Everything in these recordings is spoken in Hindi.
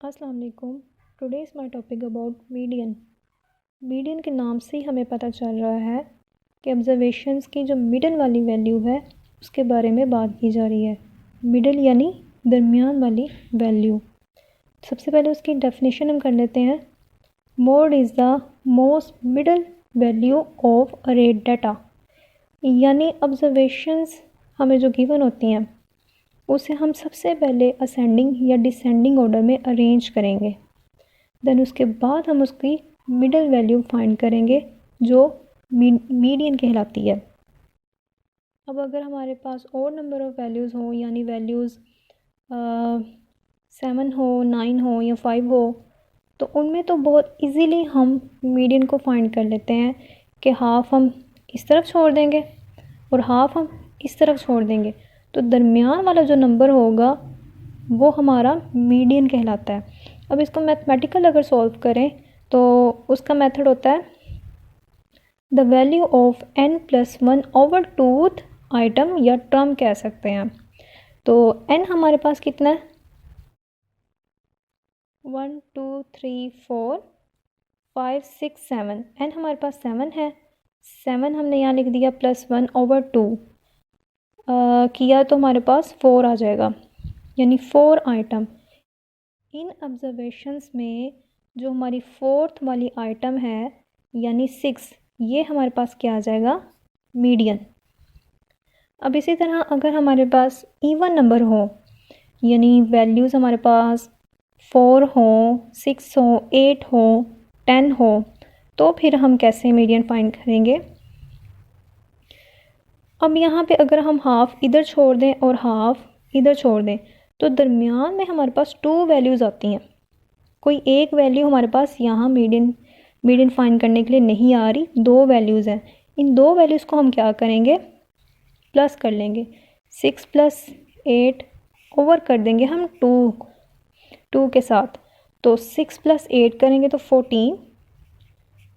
अस्सलाम वालेकुम। Today is my topic about median. Median के नाम से ही हमें पता चल रहा है कि ऑब्जर्वेशंस की जो मिडल वाली वैल्यू है उसके बारे में बात की जा रही है। मिडल यानी दरमियान वाली वैल्यू। सबसे पहले उसकी डेफिनेशन हम कर लेते हैं। Mode is the most middle value of अरे डाटा, यानी ऑब्जर्वेशंस हमें जो गिवन होती हैं उसे हम सबसे पहले असेंडिंग या डिसेंडिंग ऑर्डर में अरेंज करेंगे। देन उसके बाद हम उसकी मिडल वैल्यू फाइंड करेंगे जो मीडियन कहलाती है। अब अगर हमारे पास और नंबर ऑफ़ वैल्यूज़ हो, यानी वैल्यूज़ 7 हो, 9 हो या 5 हो, तो उनमें तो बहुत इजीली हम मीडियन को फाइंड कर लेते हैं कि हाफ़ हम इस तरफ छोड़ देंगे और हाफ़ हम इस तरफ छोड़ देंगे, तो दरमियान वाला जो नंबर होगा वो हमारा मीडियन कहलाता है। अब इसको मैथमेटिकल अगर सॉल्व करें तो उसका मेथड होता है the value of n+1 over tooth item या टर्म कह सकते हैं। तो n हमारे पास कितना है? 1 2 3 4 5 6 7। n हमारे पास 7 है। 7 हमने यहाँ लिख दिया +1 ओवर 2 किया तो हमारे पास 4 आ जाएगा, यानी 4 आइटम। इन ऑब्जर्वेशंस में जो हमारी फोर्थ वाली आइटम है यानी 6, ये हमारे पास क्या आ जाएगा? मीडियन। अब इसी तरह अगर हमारे पास इवन नंबर हो, यानी वैल्यूज़ हमारे पास 4 हो, 6 हो, 8 हो, 10 हो, तो फिर हम कैसे मीडियन फाइंड करेंगे? अब यहाँ पे अगर हम हाफ़ इधर छोड़ दें और हाफ़ इधर छोड़ दें तो दरमियान में हमारे पास 2 वैल्यूज़ आती हैं। कोई एक वैल्यू हमारे पास यहाँ मीडियन फाइंड करने के लिए नहीं आ रही, 2 वैल्यूज़ हैं। इन 2 वैल्यूज़ को हम क्या करेंगे? प्लस कर लेंगे। 6 + 8 ओवर कर देंगे हम 2 के साथ, तो 6 + 8 करेंगे तो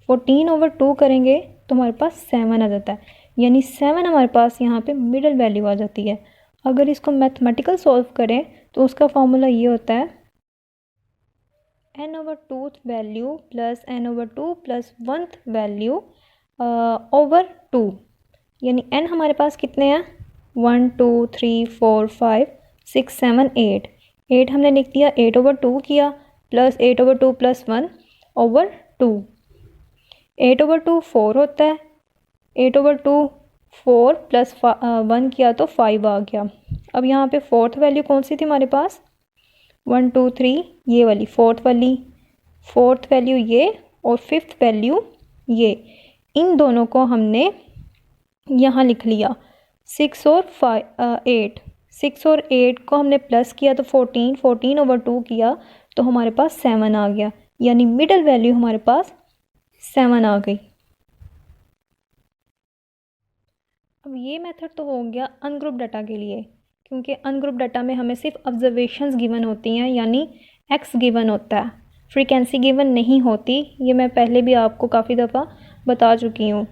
14 ओवर 2 करेंगे तो हमारे पास 7 आ जाता है, यानी 7 हमारे पास यहाँ पे मिडल वैल्यू आ जाती है। अगर इसको मैथमेटिकल सॉल्व करें तो उसका फॉर्मूला ये होता है n/2th value plus n/2 + 1th value over 2, यानी n हमारे पास कितने हैं? 1 2 3 4 5 6 7 8। 8 हमने लिख दिया, 8/2 किया प्लस 8/2 + 1 ओवर 2। 8/2 4 होता है, 8/2 4 + 1 किया तो 5 आ गया। अब यहाँ पे फोर्थ वैल्यू कौन सी थी हमारे पास? 1 2 3, ये वाली फोर्थ वैल्यू ये, और फिफ्थ वैल्यू ये। इन दोनों को हमने यहाँ लिख लिया। 6 और 8, 6 और 8 को हमने प्लस किया तो 14 ओवर 2 किया तो हमारे पास 7 आ गया, यानी मिडल वैल्यू हमारे पास 7 आ गई। अब ये मेथड तो हो गया अनग्रुप डाटा के लिए, क्योंकि अनग्रुप डाटा में हमें सिर्फ ऑब्जर्वेशंस गिवन होती हैं, यानी एक्स गिवन होता है, फ्रीक्वेंसी गिवन नहीं होती। ये मैं पहले भी आपको काफ़ी दफ़ा बता चुकी हूँ।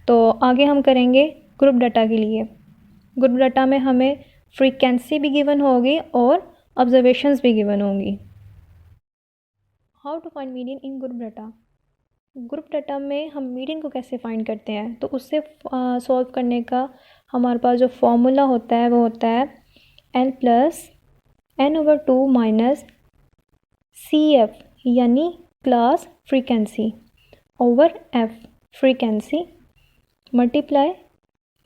तो आगे हम करेंगे ग्रुप डाटा के लिए। ग्रुप डाटा में हमें फ्रीक्वेंसी भी गिवन होगी और ऑब्जर्वेशंस भी गिवन होंगी। How to find median in group data? Group data में हम मीडियन को कैसे फाइंड करते हैं, तो उससे सॉल्व करने का हमारे पास जो फॉर्मूला होता है वो होता है n + n/2 - CF, यानी class frequency, over F frequency multiply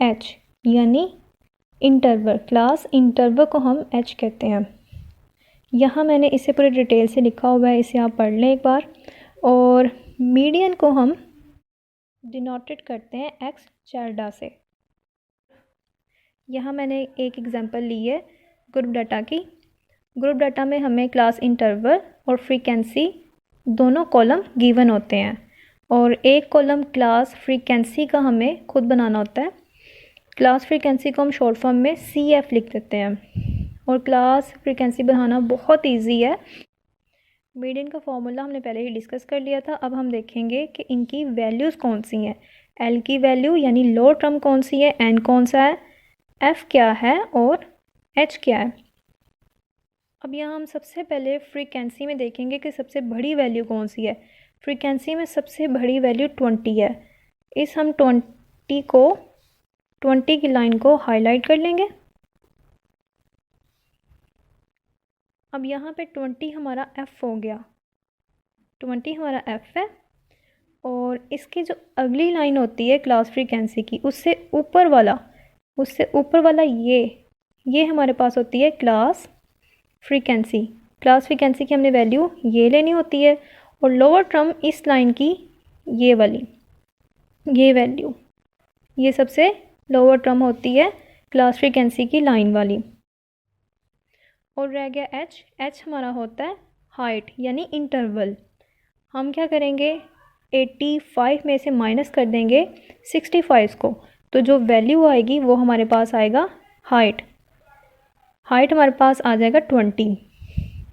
H, यानी इंटरवल। क्लास इंटरवल को हम H कहते हैं। यहाँ मैंने इसे पूरे डिटेल से लिखा हुआ है, इसे आप पढ़ लें एक बार। और मीडियन को हम डिनोटेड करते हैं x tilde से। यहाँ मैंने एक एग्जांपल ली है ग्रुप डाटा की। ग्रुप डाटा में हमें क्लास इंटरवल और फ्रीक्वेंसी दोनों कॉलम गिवन होते हैं, और एक कॉलम क्लास फ्रीक्वेंसी का हमें खुद बनाना होता है। क्लास फ्रीक्वेंसी को हम शॉर्ट फॉर्म में CF लिख देते हैं, और क्लास फ्रीक्वेंसी बनाना बहुत ईजी है। मीडियन का फॉर्मूला हमने पहले ही डिस्कस कर लिया था। अब हम देखेंगे कि इनकी वैल्यूज़ कौन सी हैं। एल की वैल्यू यानी लो टर्म कौन सी है, एन कौन सा है, एफ क्या है और एच क्या है। अब यहाँ हम सबसे पहले फ्रीक्वेंसी में देखेंगे कि सबसे बड़ी वैल्यू कौन सी है। फ्रीक्वेंसी में सबसे बड़ी वैल्यू 20 है। इस हम 20 की लाइन को हाईलाइट कर लेंगे। अब यहाँ पे 20 हमारा F हो गया, 20 हमारा F है। और इसकी जो अगली लाइन होती है क्लास फ्रीक्वेंसी की, उससे ऊपर वाला ये हमारे पास होती है क्लास फ्रीक्वेंसी। क्लास फ्रीक्वेंसी की हमने वैल्यू ये लेनी होती है। और लोअर टर्म इस लाइन की ये वाली, ये वैल्यू, ये सबसे लोअर टर्म होती है क्लास फ्रीक्वेंसी की लाइन वाली। और रह गया एच हमारा होता है हाइट यानी इंटरवल। हम क्या करेंगे, 85 में से माइनस कर देंगे 65 को, तो जो वैल्यू आएगी वो हमारे पास आएगा हाइट हमारे पास आ जाएगा 20।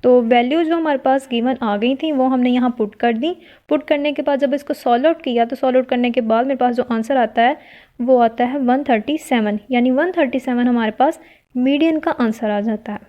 तो वैल्यू जो हमारे पास गिवन आ गई थी वो हमने यहाँ पुट कर दी। पुट करने के बाद जब इसको सॉल्व आउट किया तो सॉल्व आउट करने के बाद मेरे पास जो आंसर आता है वो आता है 137, यानी 137 हमारे पास मीडियन का आंसर आ जाता है।